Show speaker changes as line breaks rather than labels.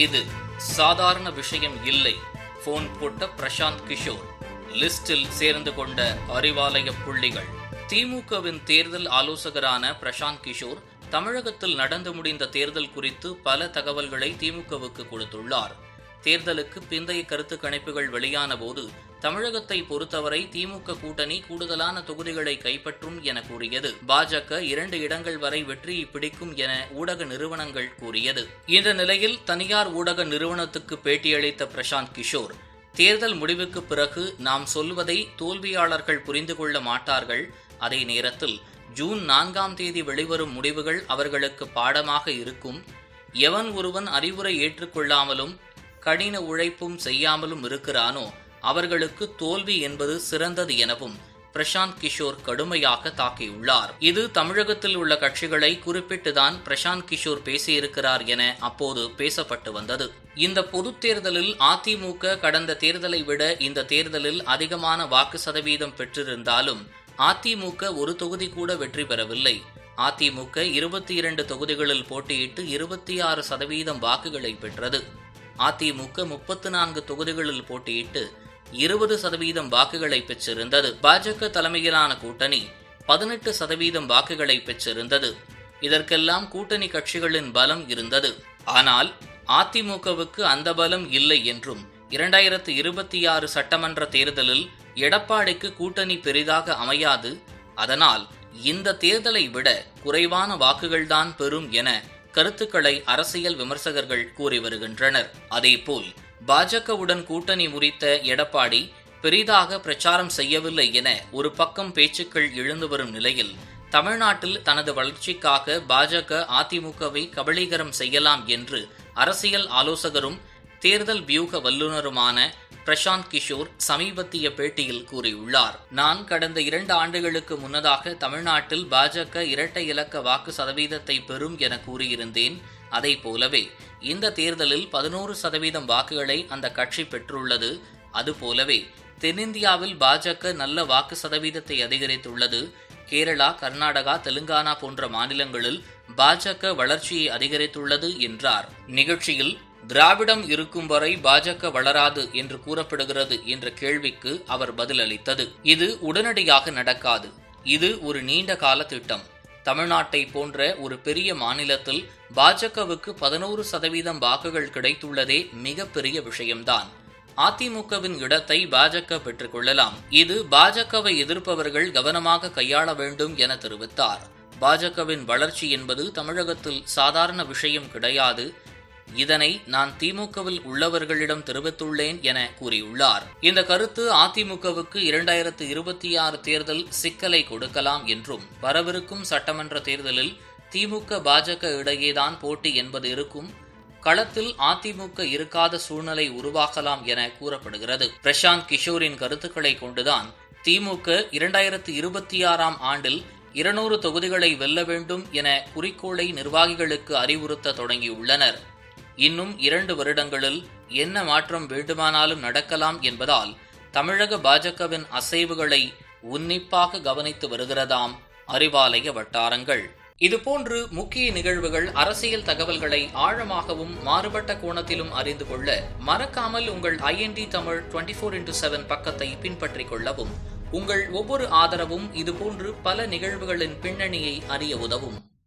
இது சாதாரண விஷயம் இல்லை. போன் போட்ட பிரசாந்த் கிஷோர் லிஸ்டில் சேர்ந்து கொண்ட அறிவாலய புள்ளிகள். திமுகவின் தேர்தல் ஆலோசகரான பிரசாந்த் கிஷோர் தமிழகத்தில் நடந்து முடிந்த தேர்தல் குறித்து பல தகவல்களை திமுகவுக்கு கொடுத்துள்ளார். தேர்தலுக்கு பிந்தைய கருத்து கணிப்புகள் வெளியான போது தமிழகத்தை பொறுத்தவரை திமுக கூட்டணி கூடுதலான தொகுதிகளை கைப்பற்றும் என கூறியது. பாஜக 2 இடங்கள் வரை வெற்றியை பிடிக்கும் என ஊடக நிறுவனங்கள் கூறியது. இந்த நிலையில் தனியார் ஊடக நிறுவனத்துக்கு பேட்டியளித்த பிரசாந்த் கிஷோர், தேர்தல் முடிவுக்கு பிறகு நாம் சொல்வதை தோல்வியாளர்கள் புரிந்து கொள்ள மாட்டார்கள். அதே நேரத்தில் ஜூன் 4ஆம் தேதி வெளிவரும் முடிவுகள் அவர்களுக்கு பாடமாக இருக்கும். எவன் ஒருவன் அறிவுரை ஏற்றுக்கொள்ளாமலும் கடின உழைப்பும் செய்யாமலும் இருக்கிறானோ அவர்களுக்கு தோல்வி என்பது சிறந்தது எனவும் பிரசாந்த் கிஷோர் கடுமையாக தாக்கியுள்ளார். இது தமிழகத்தில் உள்ள கட்சிகளை குறிப்பிட்டுதான் பிரசாந்த் கிஷோர் பேசியிருக்கிறார் என அப்போது பேசப்பட்டு வந்தது. இந்த பொதுத் தேர்தலில் அதிமுக கடந்த தேர்தலை விட இந்த தேர்தலில் அதிகமான வாக்கு சதவீதம் பெற்றிருந்தாலும் அதிமுக ஒரு தொகுதி கூட வெற்றி பெறவில்லை. அதிமுக 22 தொகுதிகளில் போட்டியிட்டு 26% வாக்குகளை பெற்றது. அதிமுக 34 தொகுதிகளில் போட்டியிட்டு 20% வாக்குகளை பெற்றிருந்தது. பாஜக தலைமையிலான கூட்டணி 18% வாக்குகளை பெற்றிருந்தது. இதற்கெல்லாம் கூட்டணி கட்சிகளின் பலம் இருந்தது. ஆனால் அதிமுகவுக்கு அந்த பலம் இல்லை என்றும் 2026 சட்டமன்ற தேர்தலில் எடப்பாடிக்கு கூட்டணி பெரிதாக அமையாது, அதனால் இந்த தேர்தலை விட குறைவான வாக்குகள்தான் பெறும் என கருத்துக்களை அரசியல் விமர்சகர்கள் கூறி வருகின்றனர். அதேபோல் பாஜகவுடன் கூட்டணி முறித்த எடப்பாடி பெரிதாக பிரச்சாரம் செய்யவில்லை என ஒரு பக்கம் பேச்சுக்கள் எழுந்து வரும் நிலையில் தமிழ்நாட்டில் தனது வளர்ச்சிக்காக பாஜக அதிமுகவை கபளீகரம் செய்யலாம் என்று அரசியல் ஆலோசகரும் தேர்தல் வியூக வல்லுநருமான பிரசாந்த் கிஷோர் சமீபத்திய பேட்டியில் கூறியுள்ளார். நான் கடந்த 2 ஆண்டுகளுக்கு முன்னதாக தமிழ்நாட்டில் பாஜக இரட்டை இலக்க வாக்கு சதவீதத்தை பெறும் என கூறியிருந்தேன். அதை போலவே இந்த தேர்தலில் 11% வாக்குகளை அந்த கட்சி பெற்றுள்ளது. அதுபோலவே தென்னிந்தியாவில் பாஜக நல்ல வாக்கு சதவீதத்தை அதிகரித்துள்ளது. கேரளா, கர்நாடகா, தெலுங்கானா போன்ற மாநிலங்களில் பாஜக வளர்ச்சியை அதிகரித்துள்ளது என்றார். நிகழ்ச்சியில் திராவிடம் இருக்கும் வரை பாஜக வளராது என்று கூறப்படுகிறது என்ற கேள்விக்கு அவர் பதிலளித்தது, இது உடனடியாக நடக்காது. இது ஒரு நீண்ட கால திட்டம். தமிழ்நாட்டை போன்ற ஒரு பெரிய மாநிலத்தில் பாஜகவுக்கு 11% வாக்குகள் கிடைத்துள்ளதே மிகப்பெரிய விஷயம்தான். அதிமுகவின் இடத்தை பாஜக பெற்றுக் கொள்ளலாம். இது பாஜகவை எதிர்ப்பவர்கள் கவனமாக கையாள வேண்டும் என தெரிவித்தார். பாஜகவின் வளர்ச்சி என்பது தமிழகத்தில் சாதாரண விஷயம் கிடையாது. இதனை நான் திமுகவில் உள்ளவர்களிடம் தெரிவித்துள்ளேன் என கூறியுள்ளார். இந்த கருத்து அதிமுகவுக்கு 2026 தேர்தல் சிக்கலை கொடுக்கலாம் என்றும், வரவிருக்கும் சட்டமன்ற தேர்தலில் திமுக பாஜக இடையேதான் போட்டி என்பது இருக்கும். களத்தில் அதிமுக இருக்காத சூழ்நிலை உருவாகலாம் என கூறப்படுகிறது. பிரசாந்த் கிஷோரின் கருத்துக்களை கொண்டுதான் திமுக 2026ஆம் ஆண்டில் 200 தொகுதிகளை வெல்ல வேண்டும் என குறிக்கோளை நிர்வாகிகளுக்கு அறிவுறுத்த தொடங்கியுள்ளனர். இன்னும் 2 வருடங்களில் என்ன மாற்றம் வேண்டுமானாலும் நடக்கலாம் என்பதால் தமிழக பாஜகவின் அசைவுகளை உன்னிப்பாக கவனித்து வருகிறதாம் அறிவாலய வட்டாரங்கள். இதுபோன்று முக்கிய நிகழ்வுகள், அரசியல் தகவல்களை ஆழமாகவும் மாறுபட்ட கோணத்திலும் அறிந்து கொள்ள மறக்காமல் உங்கள் IND தமிழ் 24x7 பக்கத்தை பின்பற்றிக் கொள்ளவும். உங்கள் ஒவ்வொரு ஆதரவும் இதுபோன்று பல நிகழ்வுகளின் பின்னணியை அறிய உதவும்.